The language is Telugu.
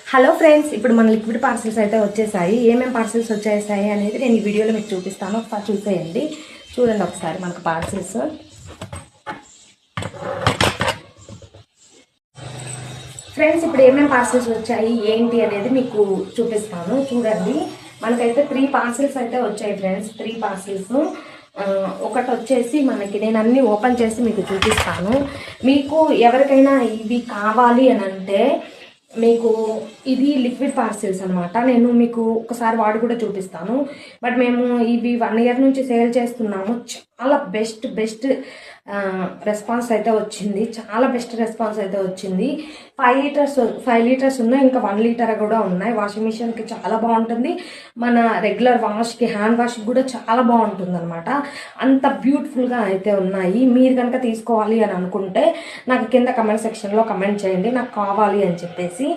హలో ఫ్రెండ్స్, ఇప్పుడు మన లిక్విడ్ పార్సిల్స్ అయితే వచ్చేసాయి. ఏమేమి పార్సిల్స్ వచ్చేసాయి అనేది నేను ఈ వీడియోలో మీకు చూపిస్తాను. ఒకసారి చూసేయండి. చూడండి ఒకసారి మనకు పార్సిల్స్. ఫ్రెండ్స్, ఇప్పుడు ఏమేమి పార్సిల్స్ వచ్చాయి ఏంటి అనేది మీకు చూపిస్తాను. చూడండి, మనకైతే 3 పార్సిల్స్ అయితే వచ్చాయి ఫ్రెండ్స్. 3 పార్సిల్స్. ఒకటి వచ్చేసి మనకి నేను అన్నీ ఓపెన్ చేసి మీకు చూపిస్తాను. మీకు ఎవరికైనా ఇవి కావాలి అని అంటే మీకు ఇది లిక్విడ్ పార్సిల్స్ అనమాట. నేను మీకు ఒకసారి వాడు కూడా చూపిస్తాను. బట్ మేము ఇవి 1 ఇయర్ నుంచి సేల్ చేస్తున్నాము. చాలా బెస్ట్ రెస్పాన్స్ అయితే వచ్చింది. చాలా బెస్ట్ రెస్పాన్స్ అయితే వచ్చింది. 5 లీటర్స్ ఉన్నాయి, ఇంకా 1 లీటర్ కూడా ఉన్నాయి. వాషింగ్ మిషన్కి చాలా బాగుంటుంది. మన రెగ్యులర్ వాష్కి, హ్యాండ్ వాష్కి కూడా చాలా బాగుంటుంది అనమాట. అంత బ్యూటిఫుల్గా అయితే ఉన్నాయి. మీరు కనుక తీసుకోవాలి అని అనుకుంటే నాకు కింద కమెంట్ సెక్షన్లో కమెంట్ చేయండి, నాకు కావాలి అని చెప్పేసి.